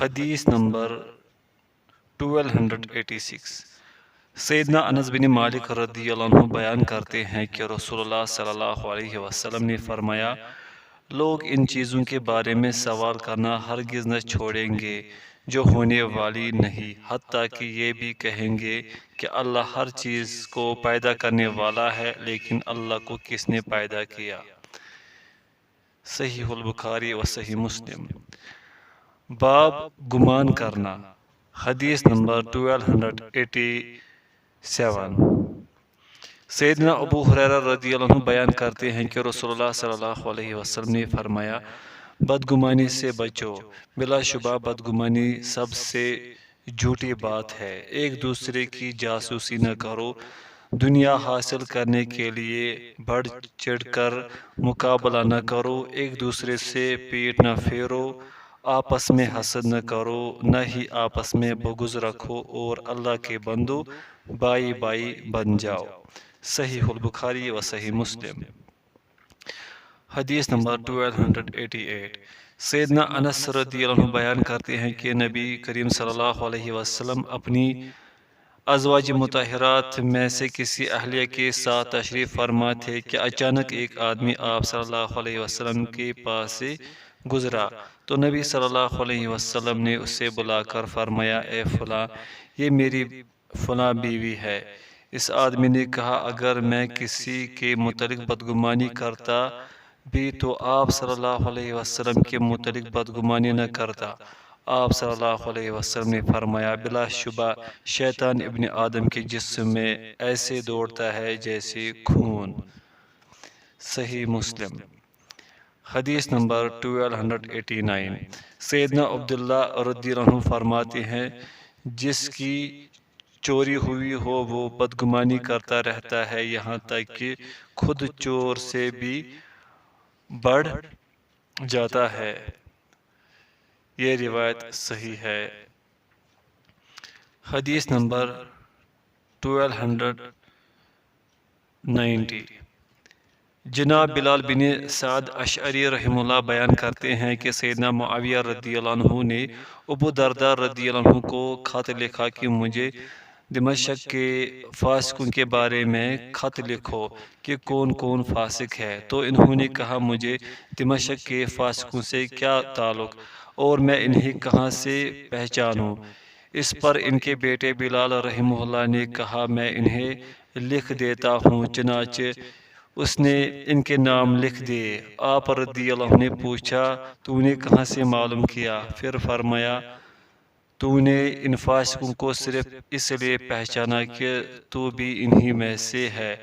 حدیث نمبر 1286۔ سیدنا انس بن مالک رضی اللہ عنہ بیان کرتے ہیں کہ رسول اللہ صلی اللہ علیہ وسلم نے فرمایا، لوگ ان چیزوں کے بارے میں سوال کرنا ہرگز نہ چھوڑیں گے جو ہونے والی نہیں، حتیٰ کہ یہ بھی کہیں گے کہ اللہ ہر چیز کو پیدا کرنے والا ہے، لیکن اللہ کو کس نے پیدا کیا؟ صحیح البخاری و صحیح مسلم۔ باب گمان کرنا۔ حدیث نمبر 1287۔ سیدنا ابو ہریرہ رضی اللہ عنہ بیان کرتے ہیں کہ رسول اللہ صلی اللہ علیہ وسلم نے فرمایا، بدگمانی سے بچو، بلا شبہ بدگمانی سب سے جھوٹی بات ہے۔ ایک دوسرے کی جاسوسی نہ کرو، دنیا حاصل کرنے کے لیے بڑھ چڑھ کر مقابلہ نہ کرو، ایک دوسرے سے پیٹ نہ پھیرو، آپس میں حسد نہ کرو، نہ ہی آپس میں بغض رکھو، اور اللہ کے بندو بائی بائی بن جاؤ۔ صحیح البخاری و صحیح مسلم۔ حدیث نمبر 1288۔ سیدنا انس رضی اللہ عنہ بیان کرتے ہیں کہ نبی کریم صلی اللہ علیہ وسلم اپنی ازواج مطہرات میں سے کسی اہلیہ کے ساتھ تشریف فرما تھے کہ اچانک ایک آدمی آپ صلی اللہ علیہ وسلم کے پاس سے گزرا، تو نبی صلی اللہ علیہ وسلم نے اسے بلا کر فرمایا، اے فلاں، یہ میری فلاں بیوی ہے۔ اس آدمی نے کہا، اگر میں کسی کے متعلق بدگمانی کرتا بھی تو آپ صلی اللہ علیہ وسلم کے متعلق بدگمانی نہ کرتا۔ آپ صلی اللہ علیہ وسلم نے فرمایا، بلا شبہ شیطان ابن آدم کے جسم میں ایسے دوڑتا ہے جیسے خون۔ صحیح مسلم۔ حدیث نمبر 1289۔ سیدنا عبداللہ رضی اللہ عنہ فرماتے ہیں، جس کی چوری ہوئی ہو وہ بدگمانی کرتا رہتا ہے یہاں تک کہ خود چور سے بھی بڑھ جاتا ہے۔ یہ روایت صحیح ہے۔ حدیث نمبر 1290۔ جناب بلال بن سعد اشعری رحمہ اللہ بیان کرتے ہیں کہ سیدنا معاویہ رضی اللہ عنہ نے ابو درداء رضی اللہ عنہ کو خط لکھا کہ مجھے دمشق کے فاسقوں کے بارے میں خط لکھو کہ کون کون فاسق ہے، تو انہوں نے کہا، مجھے دمشق کے فاسقوں سے کیا تعلق اور میں انہیں کہاں سے پہچانوں؟ اس پر ان کے بیٹے بلال رحمہ اللہ نے کہا، میں انہیں لکھ دیتا ہوں۔ چنانچہ اس نے ان کے نام لکھ دیے۔ آپ رضی اللہ عنہ نے پوچھا، تو نے کہاں سے معلوم کیا؟ پھر فرمایا، تو نے ان فاسقوں کو صرف اس لیے پہچانا کہ تو بھی انہی میں سے ہے،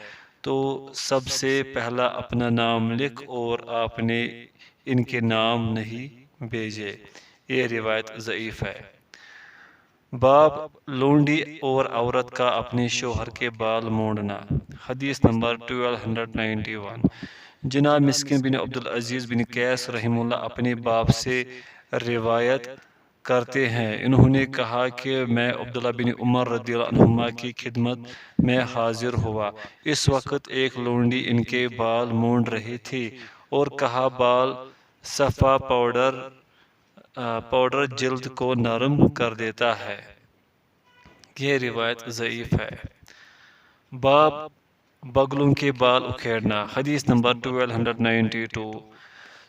تو سب سے پہلا اپنا نام لکھ، اور آپ نے ان کے نام نہیں بھیجے۔ یہ روایت ضعیف ہے۔ باب لونڈی اور عورت کا اپنے شوہر کے بال مونڈنا۔ حدیث نمبر 1291۔ جناب مسکین بن عبدالعزیز بن قیس رحمہ اللہ اپنے باپ سے روایت کرتے ہیں، انہوں نے کہا کہ میں عبداللہ بن عمر رضی اللہ عنہما کی خدمت میں حاضر ہوا۔ اس وقت ایک لونڈی ان کے بال مونڈ رہی تھی اور کہا، بال صفا پاؤڈر جلد کو نرم کر دیتا ہے۔ یہ روایت ضعیف ہے۔ باب بغلوں کے بال اکھیڑنا۔ حدیث نمبر 1292۔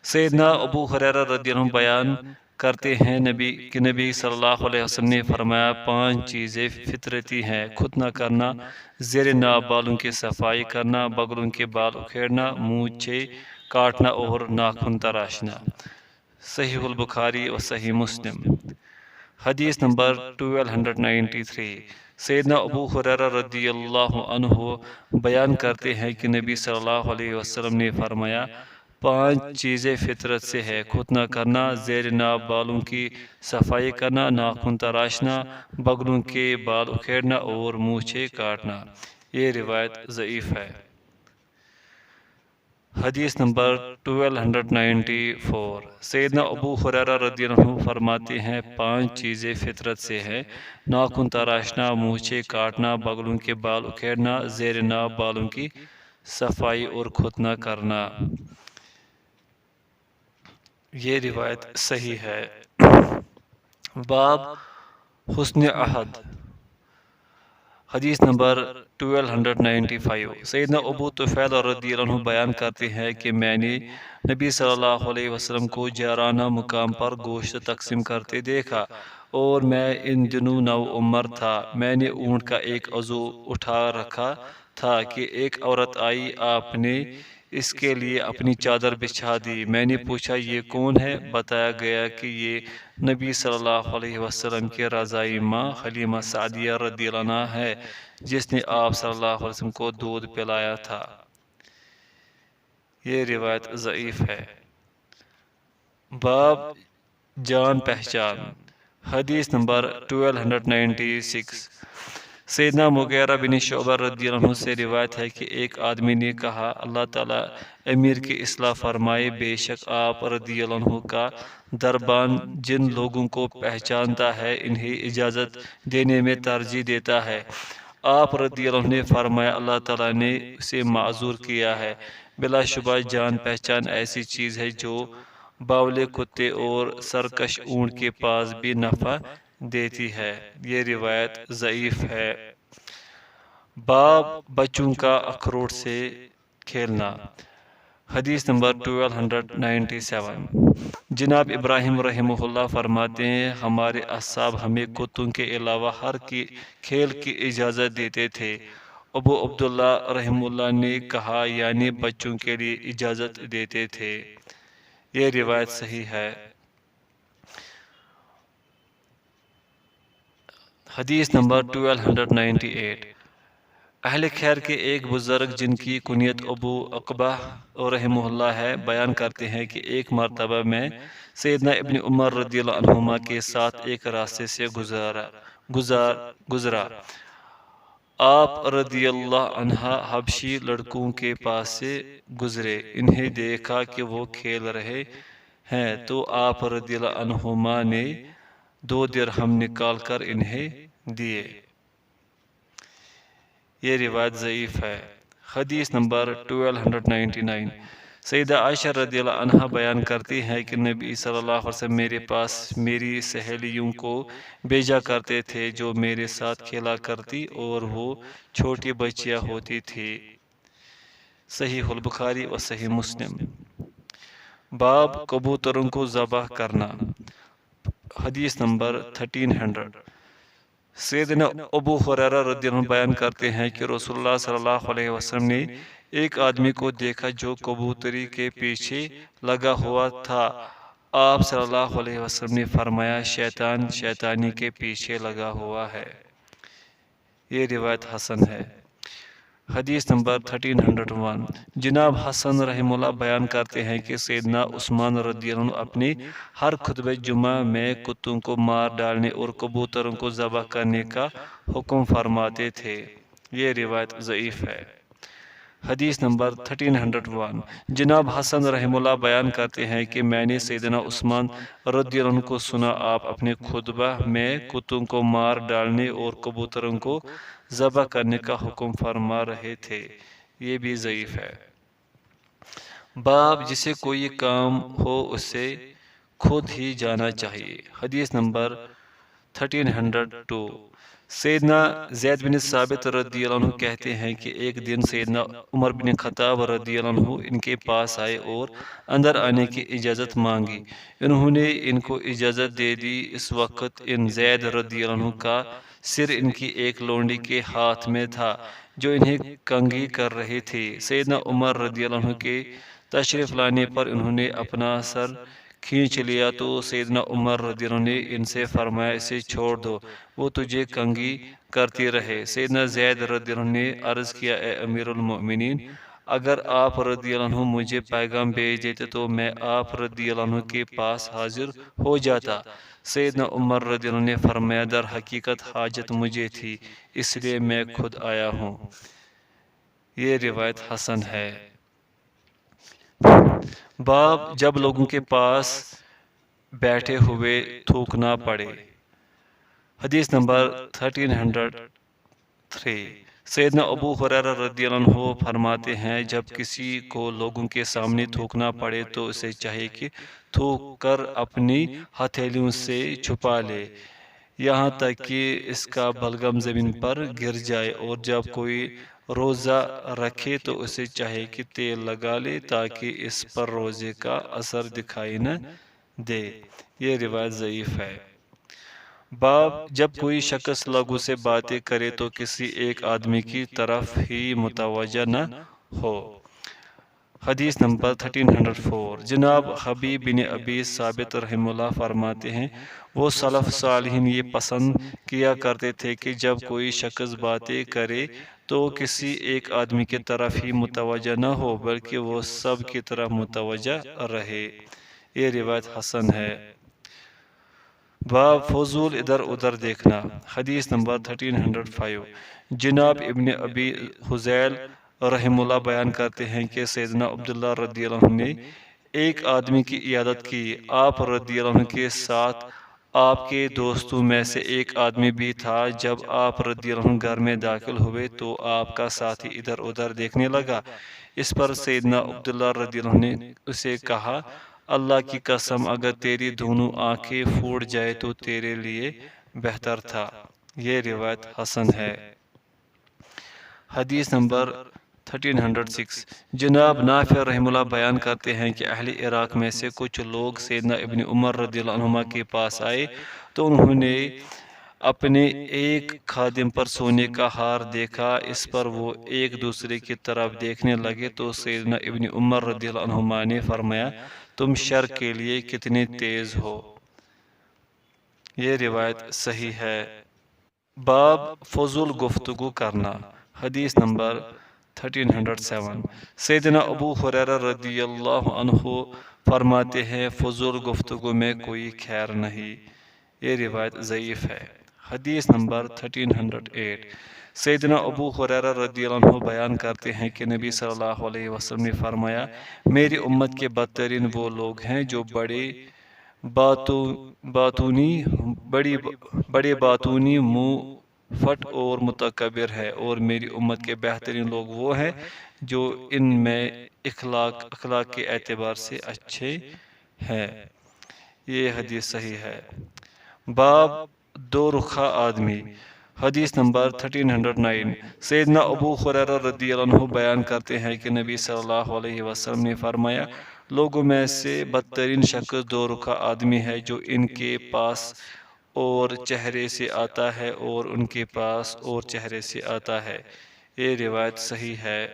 سیدنا ابو ہریرہ رضی اللہ عنہ بیان کرتے ہیں کہ نبی صلی اللہ علیہ وسلم نے فرمایا، 5 چیزیں فطرتی ہیں: ختنہ کرنا، زیر ناب بالوں کی صفائی کرنا، بغلوں کے بال اکھیڑنا، مونچھیں کاٹنا اور ناخن تراشنا۔ صحیح البخاری و صحیح مسلم۔ حدیث نمبر 1293۔ سیدنا ابو ہریرہ رضی اللہ عنہ بیان کرتے ہیں کہ نبی صلی اللہ علیہ وسلم نے فرمایا، 5 چیزیں فطرت سے ہے: ختنہ کرنا، زیر ناب بالوں کی صفائی کرنا، ناخن تراشنا، بغلوں کے بال اکھیڑنا اور مونچھیں کاٹنا۔ یہ روایت ضعیف ہے۔ حدیث نمبر 1294۔ سیدنا ابو ہریرہ رضی اللہ عنہ فرماتے ہیں، 5 چیزیں فطرت سے ہیں: ناخن تراشنا، مونچھیں کاٹنا، بغلوں کے بال اکھیڑنا، زیر ناب بالوں کی صفائی اور ختنہ کرنا۔ یہ روایت صحیح ہے۔ باب حسن عہد، حدیث نمبر 1295۔ سیدنا ابو طفیل رضی اللہ عنہ بیان کرتے ہیں کہ میں نے نبی صلی اللہ علیہ وسلم کو جارانہ مقام پر گوشت تقسیم کرتے دیکھا، اور میں ان دنوں نو عمر تھا۔ میں نے اونٹ کا ایک عضو اٹھا رکھا تھا کہ ایک عورت آئی، آپ نے اس کے لیے اپنی چادر بچھا دی۔ میں نے پوچھا یہ کون ہے؟ بتایا گیا کہ یہ نبی صلی اللہ علیہ وسلم کی رضائی ماں حلیمہ سعدیہ رضی اللہ عنہا ہے، جس نے آپ صلی اللہ علیہ وسلم کو دودھ پلایا تھا۔ یہ روایت ضعیف ہے۔ باب جان پہچان، حدیث نمبر 1296۔ سیدنا مغیرہ بن شعبہ رضی اللہ عنہ سے روایت ہے کہ ایک آدمی نے کہا، اللہ تعالیٰ امیر کی اصلاح فرمائے، بے شک آپ رضی اللہ عنہ کا دربان جن لوگوں کو پہچانتا ہے انہیں اجازت دینے میں ترجیح دیتا ہے۔ آپ رضی اللہ عنہ نے فرمایا، اللہ تعالیٰ نے اسے معذور کیا ہے۔ بلا شبہ جان پہچان ایسی چیز ہے جو باولے کتے اور سرکش اونٹ کے پاس بھی نفع دیتی ہے۔ یہ روایت ضعیف ہے۔ باب بچوں کا اخروٹ سے کھیلنا، حدیث نمبر 1297۔ جناب ابراہیم رحمہ اللہ فرماتے ہیں، ہمارے اصحاب ہمیں کتوں کے علاوہ ہر کھیل کی اجازت دیتے تھے۔ ابو عبداللہ رحمہ اللہ نے کہا، یعنی بچوں کے لیے اجازت دیتے تھے۔ یہ روایت صحیح ہے۔ حدیث نمبر 1298۔ اہل خیر کے ایک بزرگ جن کی کنیت ابو عقبہ رحمہ اللہ ہے بیان کرتے ہیں کہ ایک مرتبہ میں سیدنا ابن عمر رضی اللہ عنہما کے ساتھ ایک راستے سے گزرا۔ آپ رضی اللہ عنہ حبشی لڑکوں کے پاس سے گزرے، انہیں دیکھا کہ وہ کھیل رہے ہیں تو آپ رضی اللہ عنہما نے 2 درہم نکال کر انہیں دیے۔ یہ روایت ضعیف ہے۔ حدیث نمبر 1299۔ سیدہ عائشہ رضی اللہ عنہا بیان کرتی ہیں کہ نبی صلی اللہ علیہ وسلم میرے پاس میری سہیلیوں کو بھیجا کرتے تھے جو میرے ساتھ کھیلا کرتی اور وہ چھوٹی بچیاں ہوتی تھی۔ صحیح البخاری و صحیح مسلم۔ باب کبوتروں کو ذبح کرنا، حدیث نمبر 1300۔ سیدنا ابو ہریرہ رضی اللہ عنہ بیان کرتے ہیں کہ رسول اللہ صلی اللہ علیہ وسلم نے ایک آدمی کو دیکھا جو کبوتری کے پیچھے لگا ہوا تھا۔ آپ صلی اللہ علیہ وسلم نے فرمایا، شیطان شیطانی کے پیچھے لگا ہوا ہے۔ یہ روایت حسن ہے۔ حدیث نمبر 1301۔ جناب حسن رحمہ اللہ بیان کرتے ہیں کہ سیدنا عثمان رضی اللہ عنہ اپنے ہر خطبہ جمعہ میں کتوں کو مار ڈالنے اور کبوتروں کو ذبح کرنے کا حکم فرماتے تھے۔ یہ روایت ضعیف ہے۔ حدیث نمبر 1301۔ جناب حسن رحمہ اللہ بیان کرتے ہیں کہ میں نے سیدنا عثمان رضی اللہ عنہ کو سنا، آپ اپنے خطبہ میں کتوں کو مار ڈالنے اور کبوتروں کو ذبح کرنے کا حکم فرما رہے تھے۔ یہ بھی ضعیف ہے۔ باب جسے کوئی کام ہو اسے خود ہی جانا چاہیے، حدیث نمبر 1302۔ سیدنا زید بن ثابت رضی اللہ عنہ کہتے ہیں کہ ایک دن سیدنا عمر بن خطاب رضی اللہ عنہ ان کے پاس آئے اور اندر آنے کی اجازت مانگی۔ انہوں نے ان کو اجازت دے دی۔ اس وقت ان زید رضی اللہ عنہ کا سر ان کی ایک لونڈی کے ہاتھ میں تھا جو انہیں کنگھی کر رہی تھی۔ سیدنا عمر رضی اللہ عنہ کے تشریف لانے پر انہوں نے اپنا سر کھینچ لیا تو سیدنا عمر رضی اللہ عنہ نے ان سے فرمایا، اسے چھوڑ دو، وہ تجھے کنگھی کرتی رہے۔ سیدنا زید رضی اللہ عنہ نے عرض کیا، اے امیر المؤمنین، اگر آپ رضی اللہ عنہ مجھے پیغام بھیج دیتے تو میں آپ رضی اللہ عنہ کے پاس حاضر ہو جاتا۔ سیدنا عمر رضی اللہ عنہ نے فرمایا، در حقیقت حاجت مجھے تھی، اس لیے میں خود آیا ہوں۔ یہ روایت حسن ہے۔ باب جب لوگوں کے پاس بیٹھے ہوئے تھوکنا پڑے، حدیث نمبر 1303۔ سیدنا ابو ہریرہ رضی اللہ عنہ فرماتے ہیں جب کسی کو لوگوں کے سامنے تھوکنا پڑے تو اسے چاہیے کہ تھوک کر اپنی ہتھیلیوں سے چھپا لے یہاں تک کہ اس کا بلغم زمین پر گر جائے، اور جب کوئی روزہ رکھے تو اسے چاہیے کہ تیل لگا لے تاکہ اس پر روزے کا اثر دکھائی نہ دے۔ یہ روایت ضعیف ہے۔ باب جب کوئی شخص لوگوں سے باتیں کرے تو کسی ایک آدمی کی طرف ہی متوجہ نہ ہو۔ حدیث نمبر 1304 جناب حبیب بن ابی ثابت رحمہ اللہ فرماتے ہیں وہ سلف صالحین یہ پسند کیا کرتے تھے کہ جب کوئی شخص باتیں کرے تو کسی ایک آدمی کی طرف ہی متوجہ نہ ہو بلکہ وہ سب کی طرف متوجہ رہے۔ یہ روایت حسن ہے۔ باب فضول ادھر ادھر دیکھنا۔ حدیث نمبر 1305 جناب ابن ابی حذیل رحمہ اللہ بیان کرتے ہیں کہ سیدنا عبداللہ رضی اللہ عنہ نے ایک آدمی کی عیادت کی۔ آپ رضی اللہ عنہ کے ساتھ آپ کے دوستوں میں سے ایک آدمی بھی تھا۔ جب آپ رضی اللہ عنہ گھر میں داخل ہوئے تو آپ کا ساتھی ادھر ادھر دیکھنے لگا۔ اس پر سیدنا عبداللہ رضی اللہ عنہ نے اسے کہا اللہ کی قسم اگر تیری دونوں آنکھیں پھوٹ جائے تو تیرے لیے بہتر تھا۔ یہ روایت حسن ہے۔ حدیث نمبر 1306 جناب نافع رحمہ اللہ بیان کرتے ہیں کہ اہل عراق میں سے کچھ لوگ سیدنا ابن عمر رضی اللہ عنہما کے پاس آئے تو انہوں نے اپنے ایک خادم پر سونے کا ہار دیکھا۔ اس پر وہ ایک دوسرے کی طرف دیکھنے لگے تو سیدنا ابن عمر رضی اللہ عنہما نے فرمایا تم شر کے لیے کتنے تیز ہو۔ یہ روایت صحیح ہے۔ باب فضول گفتگو کرنا۔ حدیث نمبر 1307 سیدنا ابو ہریرہ رضی اللہ عنہ فرماتے ہیں فضول گفتگو میں کوئی خیر نہیں۔ یہ روایت ضعیف ہے۔ حدیث نمبر 1308 سیدنا ابو ہریرہ رضی اللہ عنہ بیان کرتے ہیں کہ نبی صلی اللہ علیہ وسلم نے فرمایا میری امت کے بدترین وہ لوگ ہیں جو بڑے باتونی منہ فٹ اور متکبر ہے، اور میری امت کے بہترین لوگ وہ ہیں جو ان میں اخلاق کے اعتبار سے اچھے ہیں۔ یہ حدیث صحیح ہے۔ باب دو رخا آدمی۔ حدیث نمبر 1309 سیدنا ابو ہریرہ رضی اللہ عنہ بیان کرتے ہیں کہ نبی صلی اللہ علیہ وسلم نے فرمایا لوگوں میں سے بدترین شخص دو رخا آدمی ہے جو ان کے پاس اور چہرے سے آتا ہے اور ان کے پاس اور چہرے سے آتا ہے۔ یہ روایت صحیح ہے۔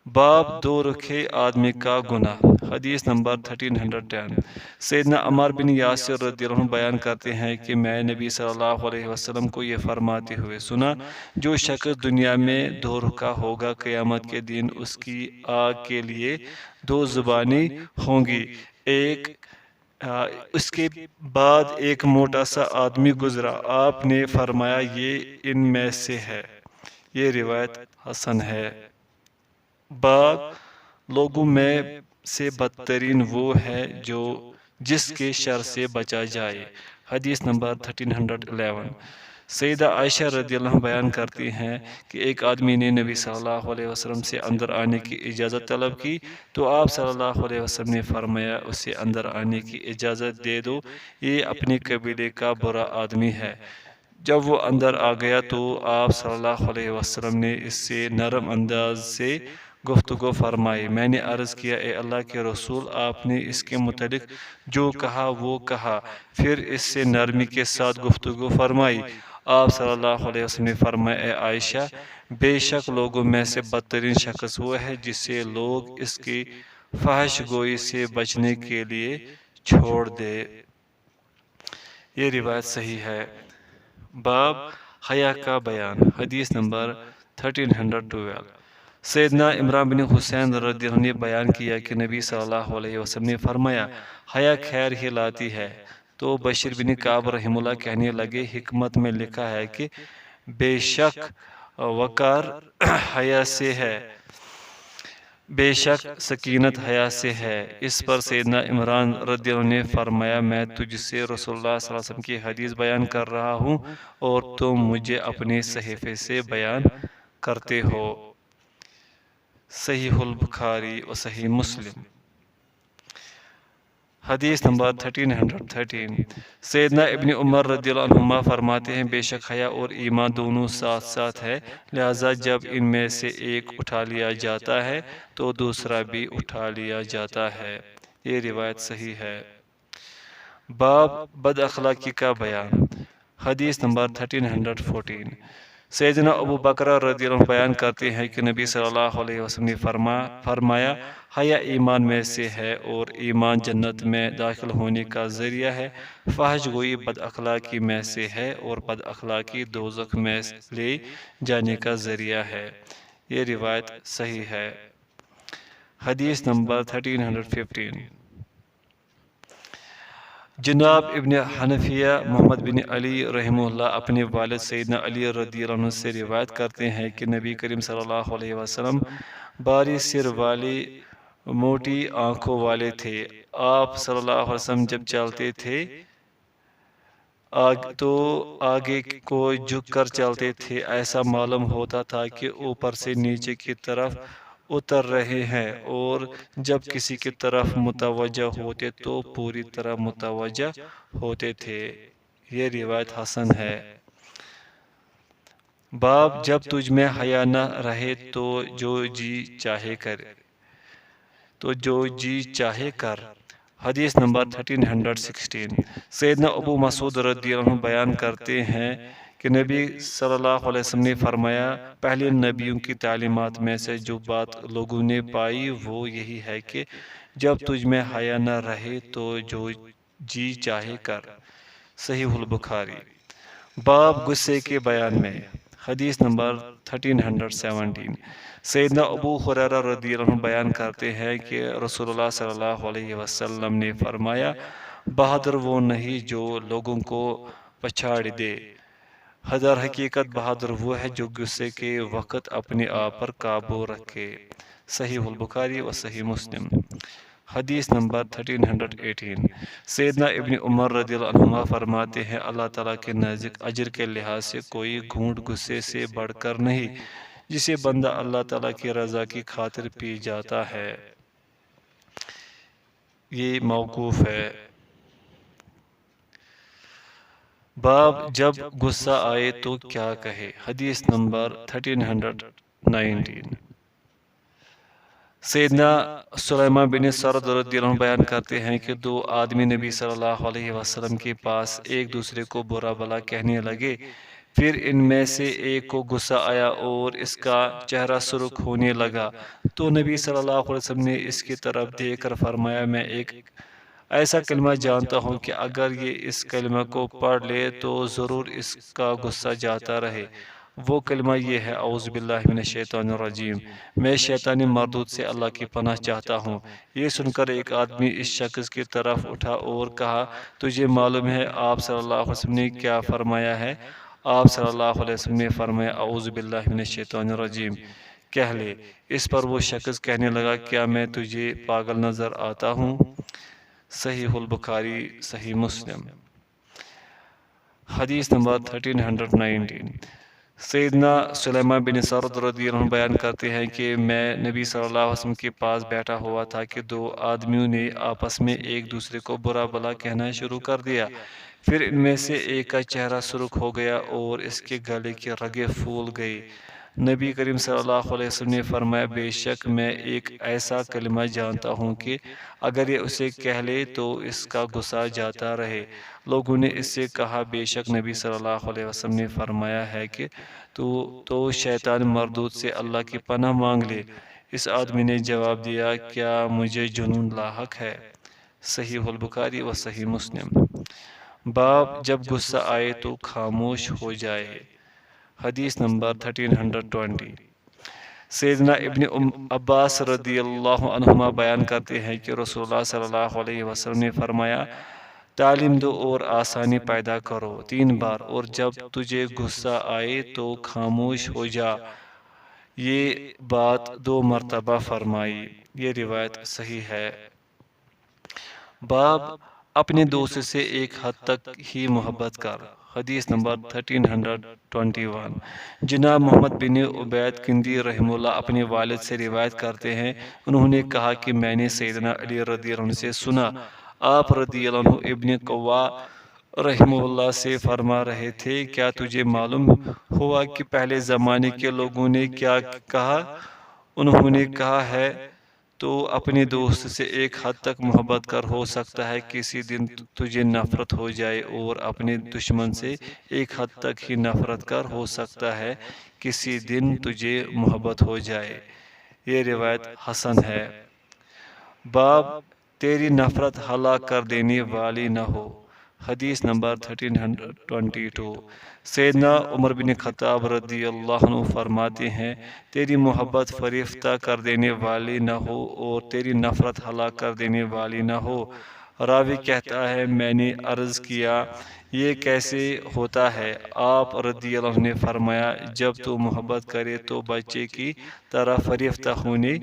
باب دو رخے آدمی کا گناہ۔ حدیث نمبر 1310 سیدنا عمار بن یاسر رضی اللہ عنہ بیان کرتے ہیں کہ میں نبی صلی اللہ علیہ وسلم کو یہ فرماتے ہوئے سنا جو شخص دنیا میں دو رخا ہوگا قیامت کے دن اس کی آگ کے لیے دو زبانیں ہوں گی، اس کے بعد ایک موٹا سا آدمی گزرا، آپ نے فرمایا یہ ان میں سے ہے۔ یہ روایت حسن ہے۔ باب لوگوں میں سے بدترین وہ ہے جو جس کے شر سے بچا جائے۔ حدیث نمبر 1311 سیدہ عائشہ رضی اللہ عنہ بیان کرتی ہیں کہ ایک آدمی نے نبی صلی اللہ علیہ وسلم سے اندر آنے کی اجازت طلب کی تو آپ صلی اللہ علیہ وسلم نے فرمایا اسے اندر آنے کی اجازت دے دو، یہ اپنے قبیلے کا برا آدمی ہے۔ جب وہ اندر آ گیا تو آپ صلی اللہ علیہ وسلم نے اس سے نرم انداز سے گفتگو فرمائی۔ میں نے عرض کیا اے اللہ کے رسول آپ نے اس کے متعلق جو کہا وہ کہا، پھر اس سے نرمی کے ساتھ گفتگو فرمائی۔ آپ صلی اللہ علیہ وسلم نے فرمایا اے عائشہ بے شک لوگوں میں سے بدترین شخص وہ ہے جسے لوگ اس کی فحش گوئی سے بچنے کے لیے چھوڑ دے۔ یہ روایت صحیح ہے۔ باب حیا کا بیان۔ حدیث نمبر 1312 سیدنا عمران بن حسین رضی اللہ عنہ نے بیان کیا کہ نبی صلی اللہ علیہ وسلم نے فرمایا حیا خیر ہی لاتی ہے، تو بشیر بن کعب رحمہ اللہ کہنے لگے حکمت میں لکھا ہے کہ بے شک وقار حیا سے ہے۔ بے شک سکینت حیا سے ہے۔ اس پر سیدنا عمران رضی اللہ عنہ نے فرمایا میں تجھ سے رسول اللہ صلی اللہ علیہ وسلم کی حدیث بیان کر رہا ہوں اور تم مجھے اپنے صحیفے سے بیان کرتے ہو۔ صحیح البخاری و صحیح مسلم۔ حدیث نمبر 1313۔ سیدنا ابن عمر رضی اللہ عنہما فرماتے ہیں بے شک حیا اور ایمان دونوں ساتھ ساتھ ہے، لہذا جب ان میں سے ایک اٹھا لیا جاتا ہے تو دوسرا بھی اٹھا لیا جاتا ہے۔ یہ روایت صحیح ہے۔ باب بد اخلاقی کا بیان۔ حدیث نمبر 1314۔ سیدنا ابو بکر رضی اللہ عنہ بیان کرتے ہیں کہ نبی صلی اللہ علیہ وسلم نے فرمایا حیا ایمان میں سے ہے اور ایمان جنت میں داخل ہونے کا ذریعہ ہے، فحش گوئی بد اخلاقی میں سے ہے اور بد اخلاقی دوزخ میں لے جانے کا ذریعہ ہے۔ یہ روایت صحیح ہے۔ حدیث نمبر 1315۔ جناب ابن حنفیہ محمد بن علی رحمہ اللہ اپنے والد سیدنا علی رضی اللہ عنہ سے روایت کرتے ہیں کہ نبی کریم صلی اللہ علیہ وسلم باری سر والے موٹی آنکھوں والے تھے۔ آپ صلی اللہ علیہ وسلم جب چلتے تھے تو آگے کو جھک کر چلتے تھے، ایسا معلوم ہوتا تھا کہ اوپر سے نیچے کی طرف اتر رہے ہیں، اور جب کسی کی طرف متوجہ ہوتے تو پوری طرح متوجہ ہوتے تھے۔ یہ روایت حسن ہے۔ باب جب تجھ میں حیا نہ رہے تو جو جی چاہے کر۔ حدیث نمبر 1316۔ سیدنا ابو مسعود رضی اللہ عنہ بیان کرتے ہیں کہ نبی صلی اللہ علیہ وسلم نے فرمایا پہلے نبیوں کی تعلیمات میں سے جو بات لوگوں نے پائی وہ یہی ہے کہ جب تجھ میں حیا نہ رہے تو جو جی چاہے کر۔ صحیح البخاری۔ باب غصے کے بیان میں۔ حدیث نمبر 1317۔ سیدنا ابو ہریرہ رضی اللہ عنہ بیان کرتے ہیں کہ رسول اللہ صلی اللہ علیہ وسلم نے فرمایا بہادر وہ نہیں جو لوگوں کو پچھاڑ دے، در حقیقت بہادر وہ ہے جو غصے کے وقت اپنے آپ پر قابو رکھے۔ صحیح البخاری و صحیح مسلم۔ حدیث نمبر 1318۔ سیدنا ابن عمر رضی اللہ عنہما فرماتے ہیں اللہ تعالیٰ کے نزدیک اجر کے لحاظ سے کوئی گھونٹ غصے سے بڑھ کر نہیں جسے بندہ اللہ تعالیٰ کی رضا کی خاطر پی جاتا ہے۔ یہ موقوف ہے۔ باب جب غصہ آئے تو کیا کہے۔ حدیث نمبر 1319۔ سیدنا سلیمان بن سرد رضی اللہ عنہ بیان کرتے ہیں کہ دو آدمی نبی صلی اللہ علیہ وسلم کے پاس ایک دوسرے کو برا بھلا کہنے لگے، پھر ان میں سے ایک کو غصہ آیا اور اس کا چہرہ سرخ ہونے لگا تو نبی صلی اللہ علیہ وسلم نے اس کی طرف دیکھ کر فرمایا میں ایک ایسا کلمہ جانتا ہوں کہ اگر یہ اس کلمہ کو پڑھ لے تو ضرور اس کا غصہ جاتا رہے۔ وہ کلمہ یہ ہے اعوذ باللہ من الشیطان الرجیم، میں شیطانی مردود سے اللہ کی پناہ چاہتا ہوں۔ یہ سن کر ایک آدمی اس شخص کی طرف اٹھا اور کہا تجھے معلوم ہے آپ صلی اللہ علیہ وسلم نے کیا فرمایا ہے؟ آپ صلی اللہ علیہ وسلم نے فرمایا اعوذ باللہ من الشیطان الرجیم کہہ لے۔ اس پر وہ شخص کہنے لگا کیا میں تجھے پاگل نظر آتا ہوں؟ صحیح البخاری صحیح مسلم۔ حدیث نمبر 1319۔ سیدنا سلیمان بن سرد رضی اللہ عنہ بیان کرتے ہیں کہ میں نبی صلی اللہ علیہ وسلم کے پاس بیٹھا ہوا تھا کہ دو آدمیوں نے آپس میں ایک دوسرے کو برا بھلا کہنا شروع کر دیا، پھر ان میں سے ایک کا چہرہ سرخ ہو گیا اور اس کے گلے کی رگیں پھول گئی۔ نبی کریم صلی اللہ علیہ وسلم نے فرمایا بے شک میں ایک ایسا کلمہ جانتا ہوں کہ اگر یہ اسے کہہ لے تو اس کا غصہ جاتا رہے۔ لوگوں نے اس سے کہا بے شک نبی صلی اللہ علیہ وسلم نے فرمایا ہے کہ تو شیطان مردود سے اللہ کی پناہ مانگ لے۔ اس آدمی نے جواب دیا کیا مجھے جنون لاحق ہے؟ صحیح البخاری و صحیح مسلم۔ باب جب غصہ آئے تو خاموش ہو جائے۔ حدیث نمبر 1320۔ سیدنا ابن عباس رضی اللہ عنہما بیان کرتے ہیں کہ رسول اللہ صلی اللہ علیہ وسلم نے فرمایا تعلیم دو اور آسانی پیدا کرو 3 بار، اور جب تجھے غصہ آئے تو خاموش ہو جا۔ یہ بات 2 مرتبہ فرمائی۔ یہ روایت صحیح ہے۔ باب اپنے دوست سے ایک حد تک ہی محبت کر، حدیث نمبر 1321۔ جناب محمد بن عبید کندی رحمہ اللہ اپنے والد سے روایت کرتے ہیں، انہوں نے کہا کہ میں نے سیدنا علی رضی اللہ عنہ سے سنا، آپ رضی اللہ عنہ ابن قوا رحمہ اللہ سے فرما رہے تھے، کیا تجھے معلوم ہوا کہ پہلے زمانے کے لوگوں نے کیا کہا؟ انہوں نے کہا ہے تو اپنے دوست سے ایک حد تک محبت کر، ہو سکتا ہے کسی دن تجھے نفرت ہو جائے، اور اپنے دشمن سے ایک حد تک ہی نفرت کر، ہو سکتا ہے کسی دن تجھے محبت ہو جائے۔ یہ روایت حسن ہے۔ باب تیری نفرت ہلاک کر دینے والی نہ ہو، حدیث نمبر 1322۔ سیدنا عمر بن خطاب رضی اللہ عنہ فرماتے ہیں، تیری محبت فریفتہ کر دینے والی نہ ہو اور تیری نفرت ہلاک کر دینے والی نہ ہو۔ راوی کہتا ہے، میں نے عرض کیا، یہ کیسے ہوتا ہے؟ آپ رضی اللہ عنہ نے فرمایا، جب تو محبت کرے تو بچے کی طرح فریفتہ ہونے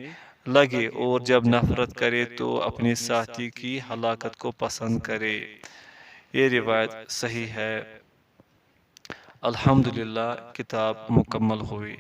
لگے، اور جب نفرت کرے تو اپنے ساتھی کی ہلاکت کو پسند کرے۔ یہ روایت صحیح ہے۔ الحمدللہ، کتاب مکمل ہوئی۔